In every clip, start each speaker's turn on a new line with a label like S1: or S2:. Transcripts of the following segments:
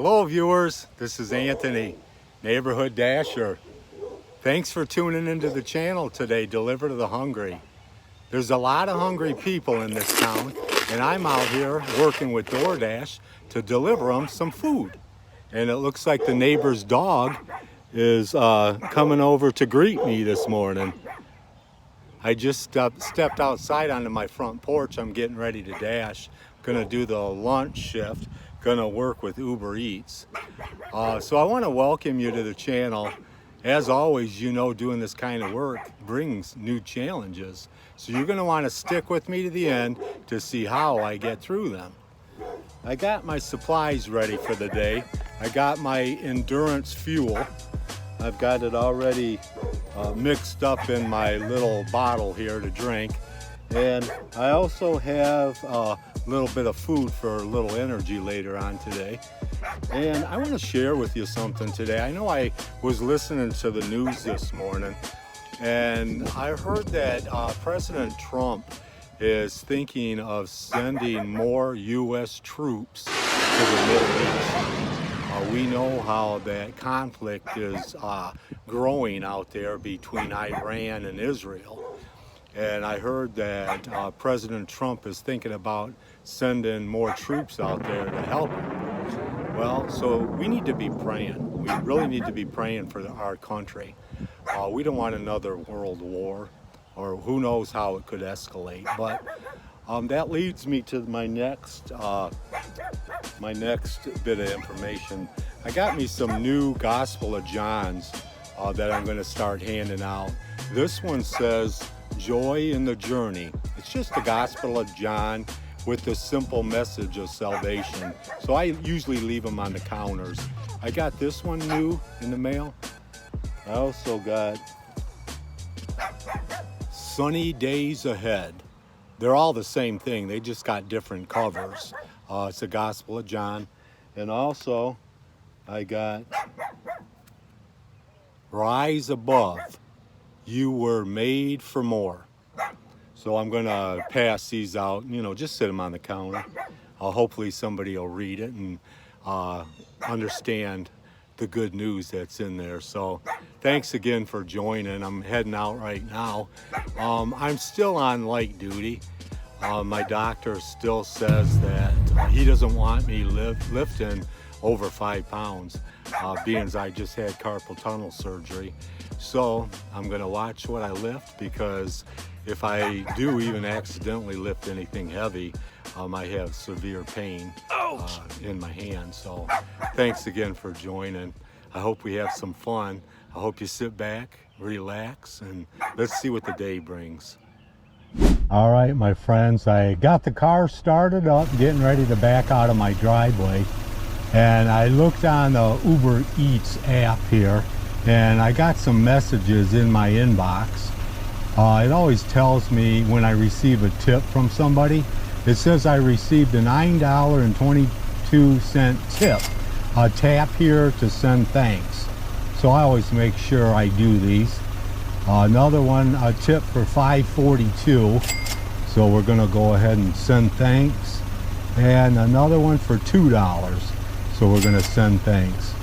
S1: Hello viewers, this is Anthony, Neighborhood Dasher. Thanks for tuning into the channel today, Deliver to the Hungry. There's a lot of hungry people in this town, and I'm out here working with DoorDash to deliver them some food. And it looks like the neighbor's dog is coming over to greet me this morning. I just stepped outside onto my front porch. I'm getting ready to dash. Gonna do the lunch shift. Gonna work with Uber Eats. So I want to welcome you to the channel. As always, you know, doing this kind of work brings new challenges. So you're gonna want to stick with me to the end to see how I get through them. I got my supplies ready for the day. I got my endurance fuel. I've got it already mixed up in my little bottle here to drink. And I also have a little bit of food for a little energy later on today. And I want to share with you something today. I know I was listening to the news this morning, and I heard that President Trump is thinking of sending more U.S. troops to the Middle East. We know how that conflict is growing out there between Iran and Israel. And I heard that President Trump is thinking about sending more troops out there to help him. Well, so we need to be praying. We really need to be praying for our country. We don't want another world war, or who knows how it could escalate. But that leads me to my next bit of information. I got me some new Gospel of John's that I'm going to start handing out. This one says, "Joy in the Journey." It's just the Gospel of John with the simple message of salvation. So I usually leave them on the counters. I got this one new in the mail. I also got Sunny Days Ahead. They're all the same thing. They just got different covers. It's the Gospel of John. And also I got Rise Above. You Were Made for More. So I'm going to pass these out, you know, just sit them on the counter. Hopefully somebody will read it and understand the good news that's in there. So thanks again for joining. I'm heading out right now. I'm still on light duty. My doctor still says that he doesn't want me lifting over 5 pounds, being as I just had carpal tunnel surgery. So I'm going to watch what I lift, because if I do even accidentally lift anything heavy, I have severe pain in my hand. So thanks again for joining. I hope we have some fun. I hope you sit back, relax, and let's see what the day brings. All right, my friends, I got the car started up, getting ready to back out of my driveway. And I looked on the Uber Eats app here, and I got some messages in my inbox. It always tells me when I receive a tip from somebody. It says I received a $9.22 tip. Tap here to send thanks. So I always make sure I do these. Another one, a tip for $5.42. So we're going to go ahead and send thanks. And another one for $2. So we're going to send thanks.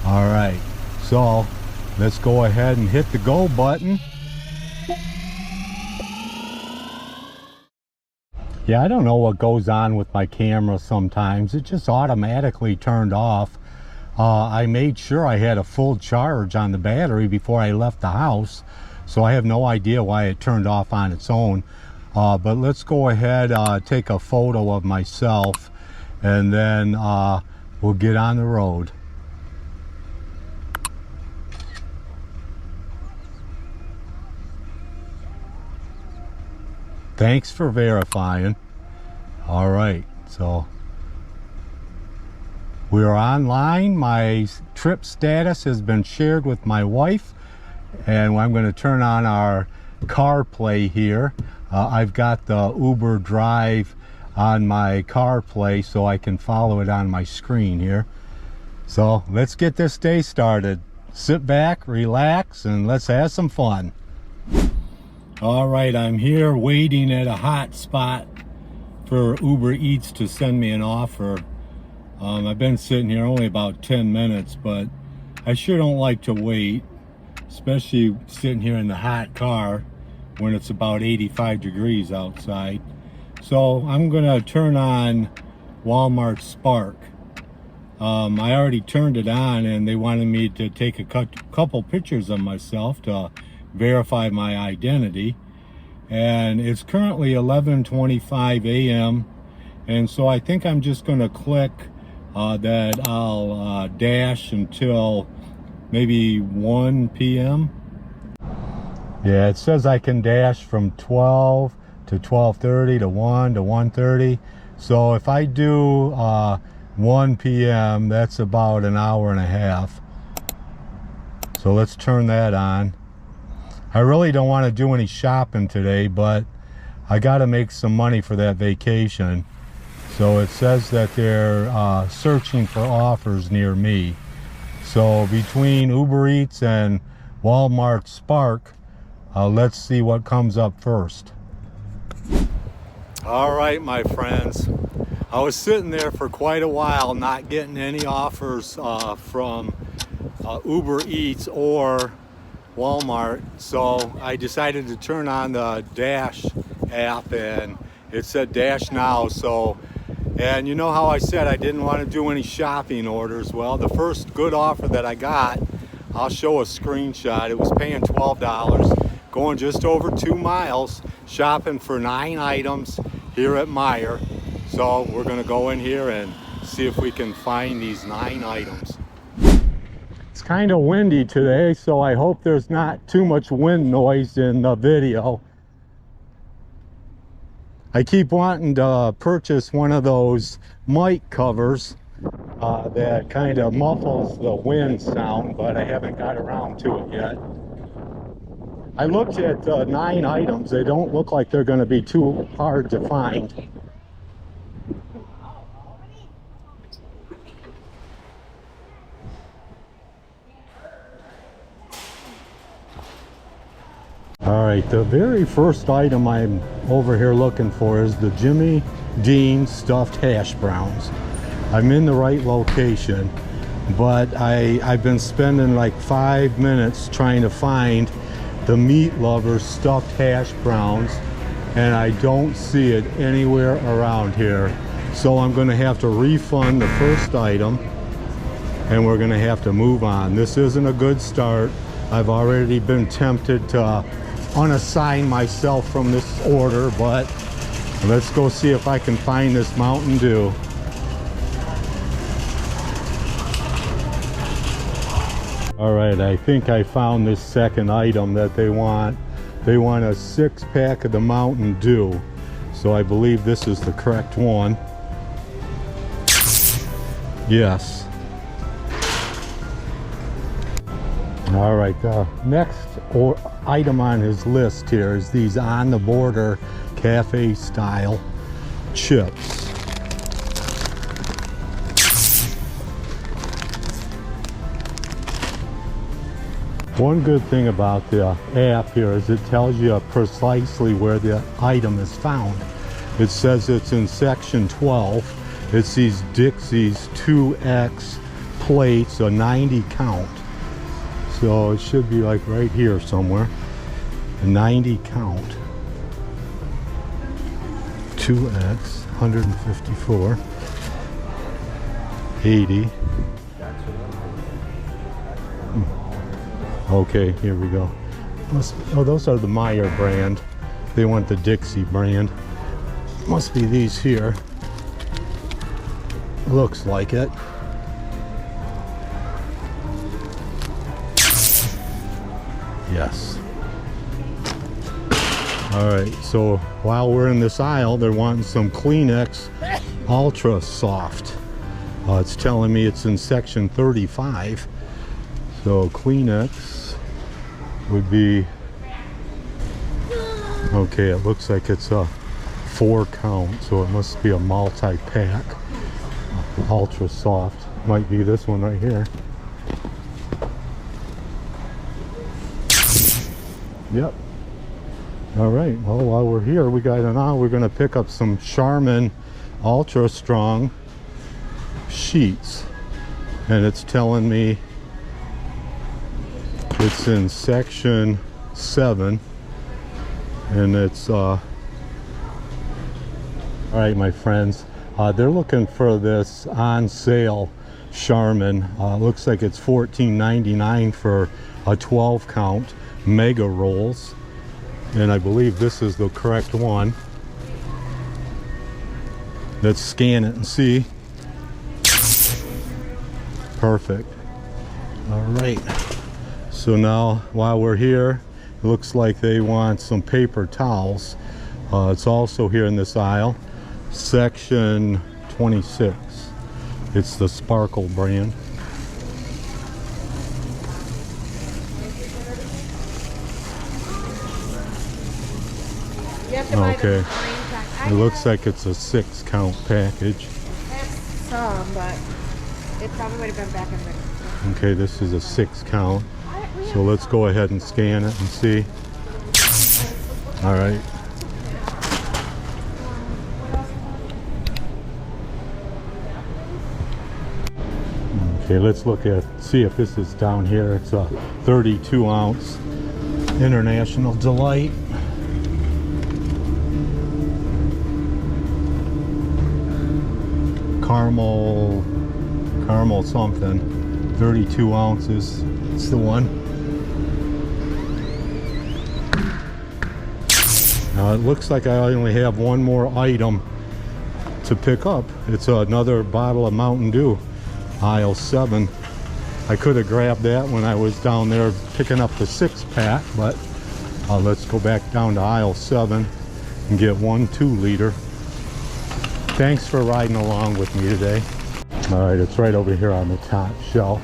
S1: All right, so let's go ahead and hit the go button. Yeah, I don't know what goes on with my camera sometimes. It just automatically turned off. I made sure I had a full charge on the battery before I left the house, so I have no idea why it turned off on its own. But let's go ahead, take a photo of myself, and then we'll get on the road. Thanks for verifying. All right, so we're online. My trip status has been shared with my wife, and I'm going to turn on our CarPlay here. I've got the Uber Drive on my CarPlay so I can follow it on my screen here. So let's get this day started. Sit back, relax, and let's have some fun. All right, I'm here waiting at a hot spot for Uber Eats to send me an offer. I've been sitting here only about 10 minutes, but I sure don't like to wait, especially sitting here in the hot car when it's about 85 degrees outside. So I'm gonna turn on Walmart Spark. I already turned it on and they wanted me to take a couple pictures of myself to verify my identity. And it's currently 11:25 a.m. and so I think I'm just gonna click that I'll dash until maybe 1 p.m. Yeah, it says I can dash from 12 to 12:30 to 1 to 1:30. So if I do 1 p.m., that's about an hour and a half. So let's turn that on. I really don't want to do any shopping today, but I got to make some money for that vacation. So it says that they're searching for offers near me. So between Uber Eats and Walmart Spark, let's see what comes up first. All right, my friends. I was sitting there for quite a while not getting any offers from Uber Eats or Walmart, so I decided to turn on the Dash app and it said Dash Now. So, and you know how I said I didn't want to do any shopping orders. Well, the first good offer that I got, I'll show a screenshot. It was paying $12, going just over 2 miles, shopping for 9 items here at Meijer. So we're gonna go in here and see if we can find these 9 items. It's kind of windy today, so I hope there's not too much wind noise in the video. I keep wanting to purchase one of those mic covers that kind of muffles the wind sound, but I haven't got around to it yet. I looked at 9 items. They don't look like they're going to be too hard to find. All right, the very first item I'm over here looking for is the Jimmy Dean stuffed hash browns. I'm in the right location, but I've been spending like 5 minutes trying to find the Meat Lovers stuffed hash browns, and I don't see it anywhere around here. So I'm gonna have to refund the first item and we're gonna have to move on. This isn't a good start. I've already been tempted to unassign myself from this order, but let's go see if I can find this Mountain Dew. All right, I think I found this second item that they want. They want a 6-pack of the Mountain Dew. So I believe this is the correct one. Yes. All right, the next item on his list here is these On the Border cafe style chips. One good thing about the app here is it tells you precisely where the item is found. It says it's in section 12. It's these Dixie's 2X plates, a 90 count. So it should be like right here somewhere. A 90 count. 2X, 154. 80. Okay, here we go. Oh, those are the Meijer brand. They want the Dixie brand. Must be these here. Looks like it. Yes. All right, so while we're in this aisle, they're wanting some Kleenex Ultra Soft. It's telling me it's in section 35. So Kleenex would be, okay, it looks like it's a 4 count, so it must be a multi-pack. Ultra Soft, might be this one right here. Yep. All right, well, while we're here, we're going to pick up some Charmin Ultra Strong sheets, and it's telling me it's in section 7, and it's all right, my friends, they're looking for this on sale Charmin. Looks like it's $14.99 for a 12 count mega rolls, and I believe this is the correct one. Let's scan it and see. Perfect. All right, so now while we're here, it looks like they want some paper towels. It's also here in this aisle, section 26. It's the Sparkle brand. Okay, it looks like it's a 6 count package.
S2: Some, but it probably would have been back in the...
S1: Okay, this is a 6 count. So let's go ahead and scan it and see. All right. Okay, let's see if this is down here. It's a 32 ounce International Delight. Caramel something. 32 ounces. It's the one. Now it looks like I only have one more item to pick up. It's another bottle of Mountain Dew, aisle 7. I could have grabbed that when I was down there picking up the 6-pack, but let's go back down to aisle 7 and get 1 2-liter. Thanks for riding along with me today. All right, it's right over here on the top shelf.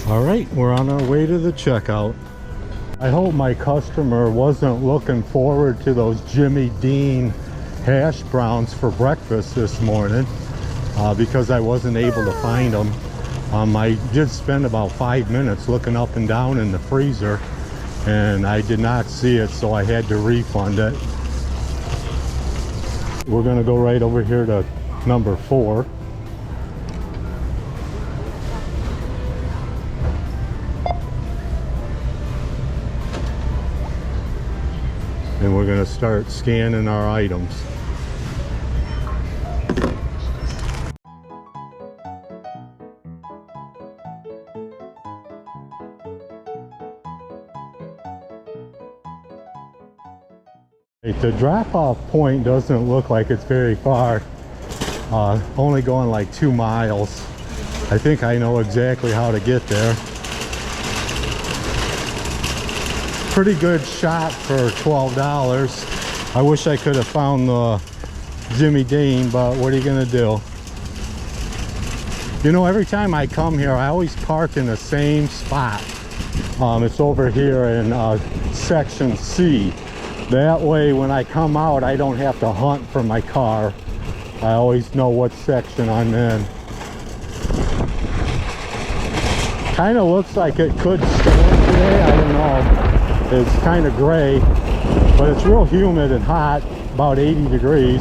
S1: All right, we're on our way to the checkout. I hope my customer wasn't looking forward to those Jimmy Dean hash browns for breakfast this morning because I wasn't able to find them. I did spend about 5 minutes looking up and down in the freezer, and I did not see it, so I had to refund it. We're gonna go right over here to number 4. And we're going to start scanning our items. The drop-off point doesn't look like it's very far. Only going like 2 miles. I think I know exactly how to get there. Pretty good shot for $12. I wish I could have found the Jimmy Dean, but what are you gonna do? You know, every time I come here, I always park in the same spot. It's over here in section C. That way, when I come out, I don't have to hunt for my car. I always know what section I'm in. Kind of looks like it could storm today, I don't know. It's kind of gray, but it's real humid and hot, about 80 degrees.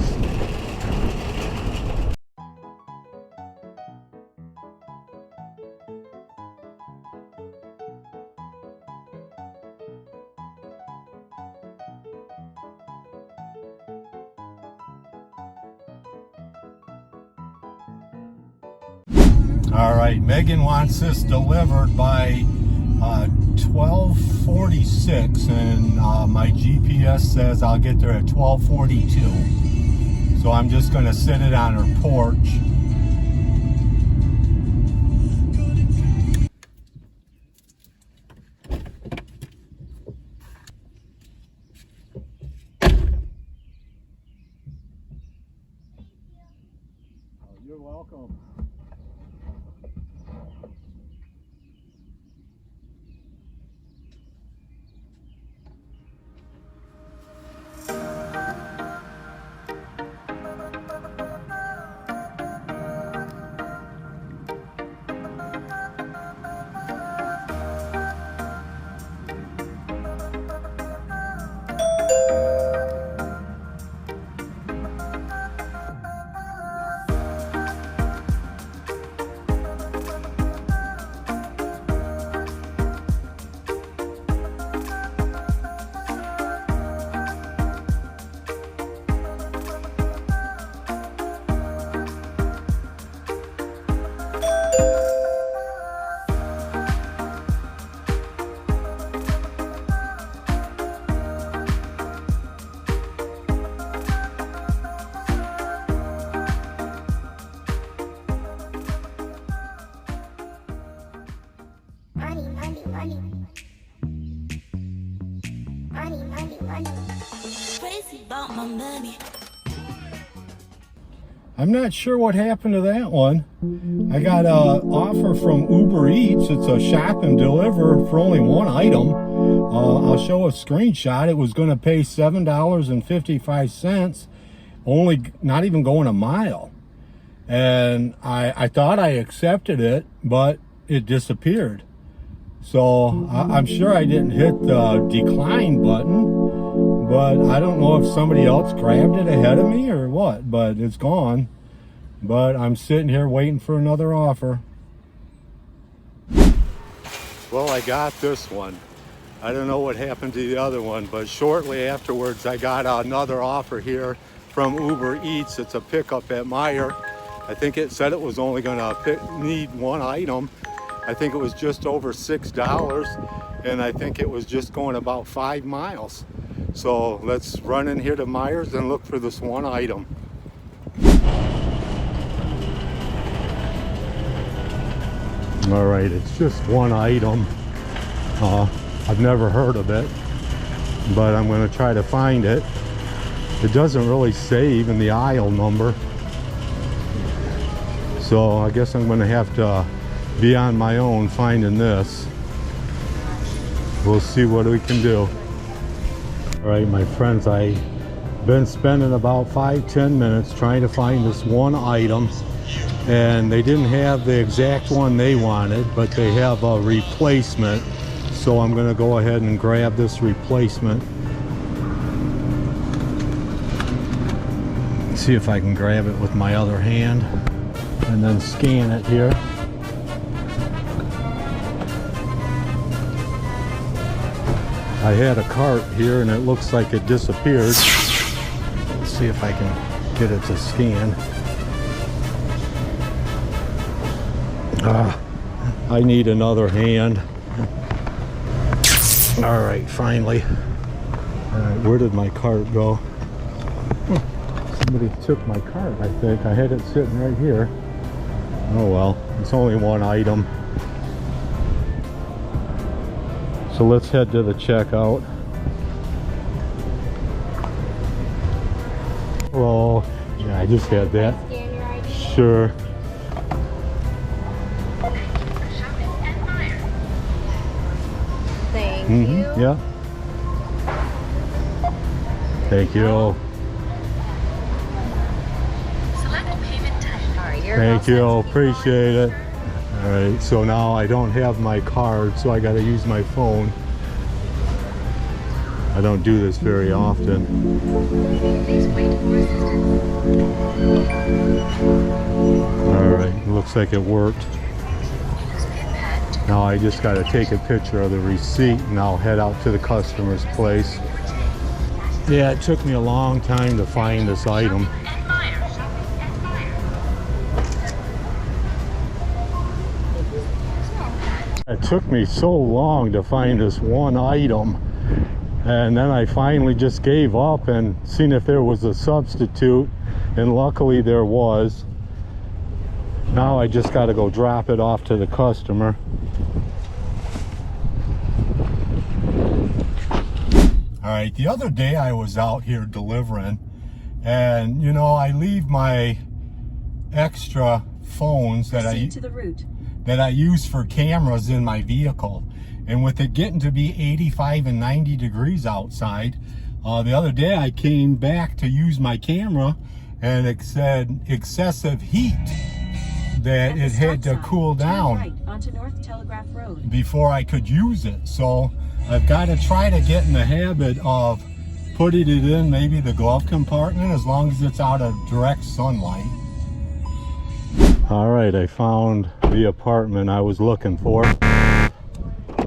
S1: All right, Megan wants this delivered by 12:46, and my GPS says I'll get there at 12:42. So I'm just going to sit it on her porch. You're welcome.
S3: money. Money, money, money. Crazy about my money.
S1: I'm not sure what happened to that one. I got an offer from Uber Eats. It's a shop and deliver for only one item. I'll show a screenshot. It was going to pay $7.55, only not even going a mile. And I thought I accepted it, but it disappeared. So I'm sure I didn't hit the decline button. But I don't know if somebody else grabbed it ahead of me or what, but it's gone. But I'm sitting here waiting for another offer. Well, I got this one. I don't know what happened to the other one, but shortly afterwards I got another offer here from Uber Eats. It's a pickup at Meijer. I think it said it was only gonna need one item. I think it was just over $6, and I think it was just going about 5 miles. So let's run in here to Meijer's and look for this one item. All right, it's just one item. I've never heard of it, but I'm going to try to find it. It doesn't really say even the aisle number. So I guess I'm going to have to be on my own finding this. We'll see what we can do. All right, my friends, I've been spending about 5-10 minutes trying to find this one item, and they didn't have the exact one they wanted, but they have a replacement. So I'm going to go ahead and grab this replacement. See if I can grab it with my other hand and then scan it here. I had a cart here and it looks like it disappeared. Let's see if I can get it to scan. I need another hand. All right, finally. All right, where did my cart go? Somebody took my cart, I think. I had it sitting right here. Oh well, it's only one item. So let's head to the checkout. Oh, yeah, I just had that.
S2: Scan your ID.
S1: Sure.
S2: Thank you.
S1: Yeah. Thank you.
S2: Select payment type. All right, you're all
S1: Thank
S2: set
S1: you.
S2: to be
S1: Appreciate it. All right, so now I don't have my card, so I got to use my phone. I don't do this very often.
S2: Please wait for assistance.
S1: All right, looks like it worked. Now I just got to take a picture of the receipt and I'll head out to the customer's place. Yeah, it took me a long time to find this item. It took me so long to find this one item, and then I finally just gave up and seen if there was a substitute, and luckily there was. Now I just got to go drop it off to the customer. All right, the other day I was out here delivering, and you know, I leave my extra phones that I use for cameras in my vehicle, and with it getting to be 85 and 90 degrees outside, the other day I came back to use my camera and it said excessive heat, that it had to cool down
S4: onto North Telegraph Road
S1: before I could use it. So I've got to try to get in the habit of putting it in maybe the glove compartment as long as it's out of direct sunlight. All right, I found the apartment I was looking for.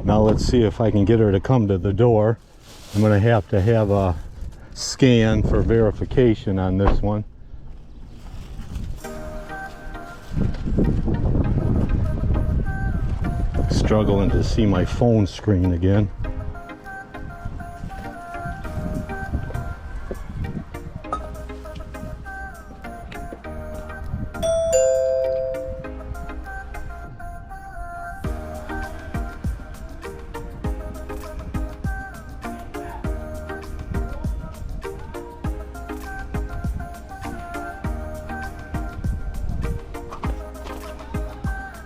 S1: Now let's see if I can get her to come to the door. I'm going to have a scan for verification on this one. Struggling to see my phone screen again.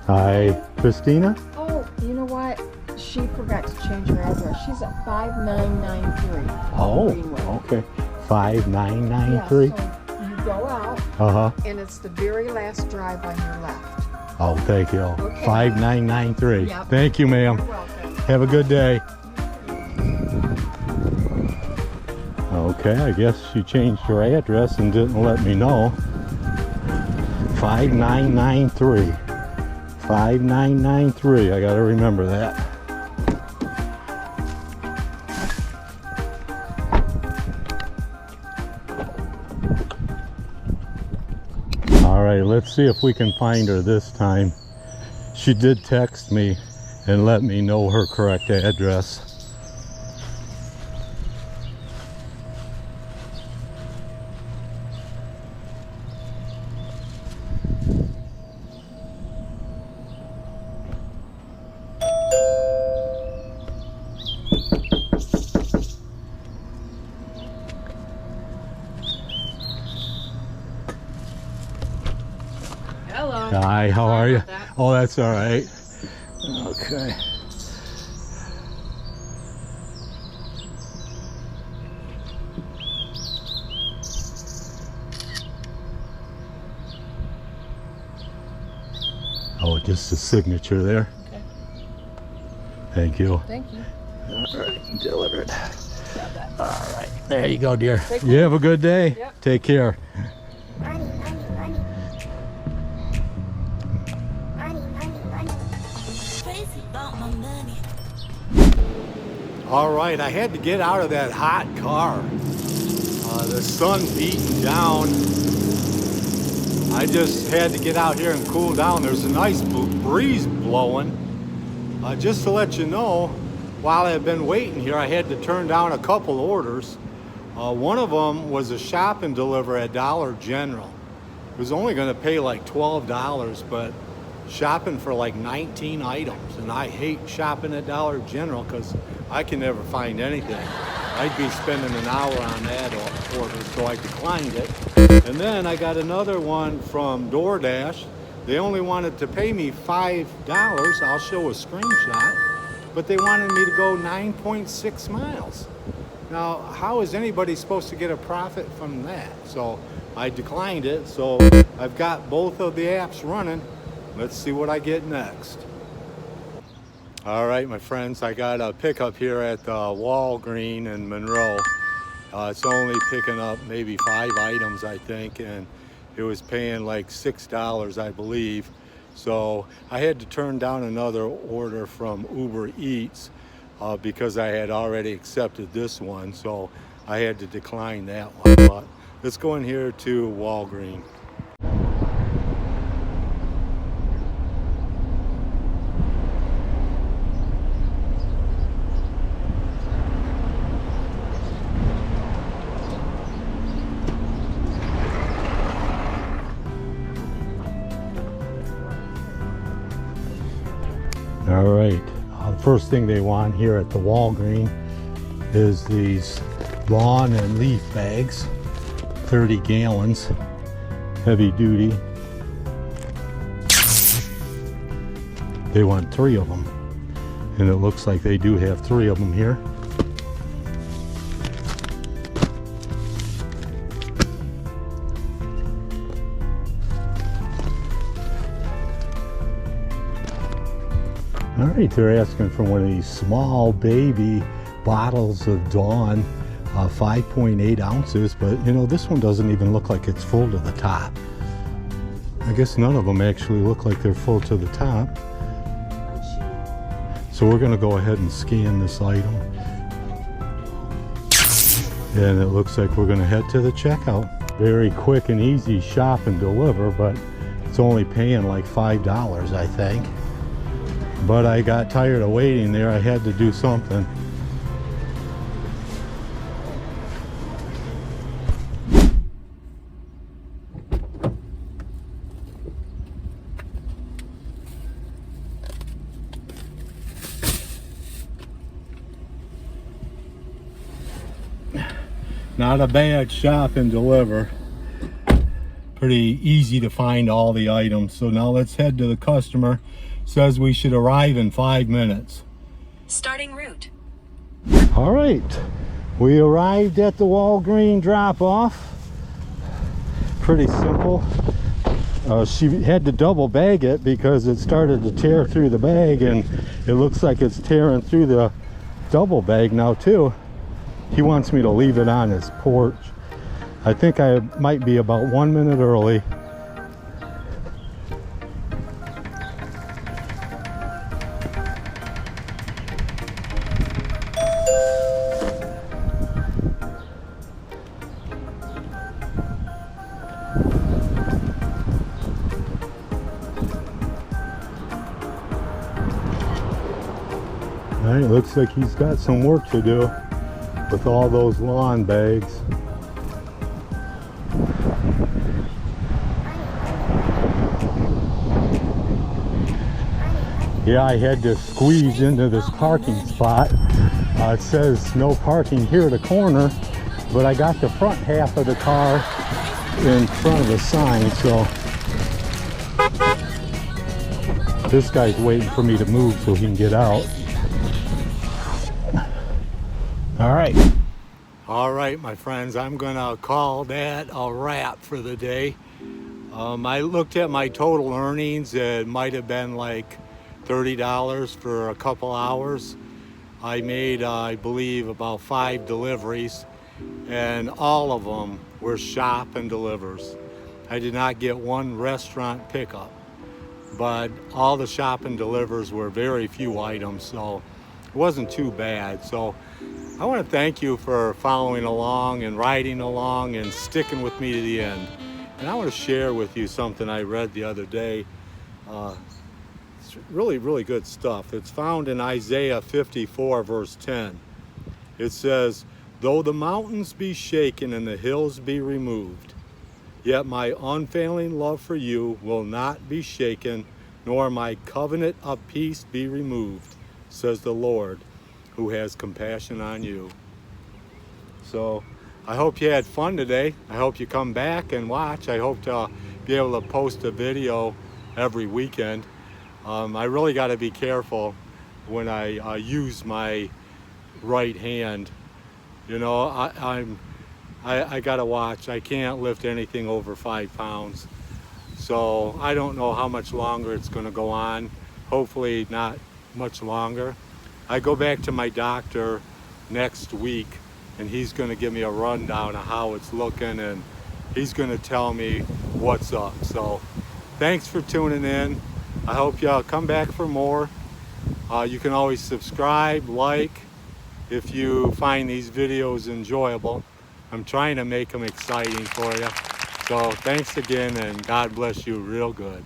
S1: Hi, Christina.
S2: Oh, you know what? She forgot to change her address. She's at 5993
S1: Oh,
S2: Greenway.
S1: okay. 5993.
S2: Yeah, so you go out,
S1: Uh-huh.
S2: and it's the very last drive on your left.
S1: Oh, thank you.
S2: Okay.
S1: 5993.
S2: Yep.
S1: Thank you, ma'am.
S2: You're welcome.
S1: Have a good day. Okay, I guess she changed her address and didn't let me know. 5993. 5993. I gotta remember that. All right, let's see if we can find her this time. She did text me and let me know her correct address.
S2: Hello.
S1: Hi, how are you?
S2: about that.
S1: Oh, that's all right. Okay. Oh, just a signature there.
S2: Okay.
S1: Thank you.
S2: Thank you.
S1: All right, delivered.
S2: Got that.
S1: All right, there you go, dear.
S2: Take
S1: You have a good day.
S2: Yep.
S1: Take care.
S3: Money, money, money. Money, money, money. Crazy about my money.
S1: All right, I had to get out of that hot car. The sun beating down. I just had to get out here and cool down. There's a nice breeze blowing. Just to let you know, while I've been waiting here, I had to turn down a couple orders. One of them was a shop and deliver at Dollar General. It was only going to pay like $12, but shopping for like 19 items. And I hate shopping at Dollar General because I can never find anything. I'd be spending an hour on that order, so I declined it. And then I got another one from DoorDash. They only wanted to pay me $5. I'll show a screenshot. But they wanted me to go 9.6 miles. Now, how is anybody supposed to get a profit from that? So I declined it. So I've got both of the apps running. Let's see what I get next. All right, my friends, I got a pickup here at Walgreen in Monroe. It's only picking up maybe 5 items, I think, and it was paying like $6, I believe. So I had to turn down another order from Uber Eats because I had already accepted this one. So I had to decline that one. But let's go in here to Walgreen. All right, the first thing they want here at the Walgreen is these lawn and leaf bags, 30 gallons, heavy duty. They want 3 of them, and it looks like they do have 3 of them here. All right, they're asking for one of these small baby bottles of Dawn, 5.8 ounces, but you know, this one doesn't even look like it's full to the top. I guess none of them actually look like they're full to the top. So we're gonna go ahead and scan this item. And it looks like we're gonna head to the checkout. Very quick and easy shop and deliver, but it's only paying like $5, I think. But I got tired of waiting there. I had to do something. Not a bad shop and deliver. pretty easy to find all the items. So now let's head to the customer. Says we should arrive in 5 minutes.
S4: Starting route.
S1: All right, we arrived at the Walgreens drop-off. Pretty simple. She had to double bag it because it started to tear through the bag, and it looks like it's tearing through the double bag now too. He wants me to leave it on his porch. I think I might be about 1 minute early. All right, looks like he's got some work to do with all those lawn bags. Yeah, I had to squeeze into this parking spot. It says no parking here at the corner, but I got the front half of the car in front of the sign, so this guy's waiting for me to move so he can get out. All right, my friends, I'm gonna call that a wrap for the day. I looked at my total earnings. It might have been like $30 for a couple hours. I made, I believe, about 5 deliveries, and all of them were shop and delivers. I did not get one restaurant pickup, but all the shop and delivers were very few items, so it wasn't too bad. So I want to thank you for following along and riding along and sticking with me to the end. And I want to share with you something I read the other day. It's really, really good stuff. It's found in Isaiah 54, verse 10. It says, "Though the mountains be shaken and the hills be removed, yet my unfailing love for you will not be shaken, nor my covenant of peace be removed, says the Lord, who has compassion on you." So I hope you had fun today. I hope you come back and watch. I hope to be able to post a video every weekend. I really got to be careful when I use my right hand. You know, I got to watch. I can't lift anything over 5 pounds. So I don't know how much longer it's going to go on. Hopefully not much longer. I go back to my doctor next week, and he's going to give me a rundown of how it's looking, and he's going to tell me what's up. So thanks for tuning in. I hope y'all come back for more. You can always subscribe, like, if you find these videos enjoyable. I'm trying to make them exciting for you. So thanks again, and God bless you real good.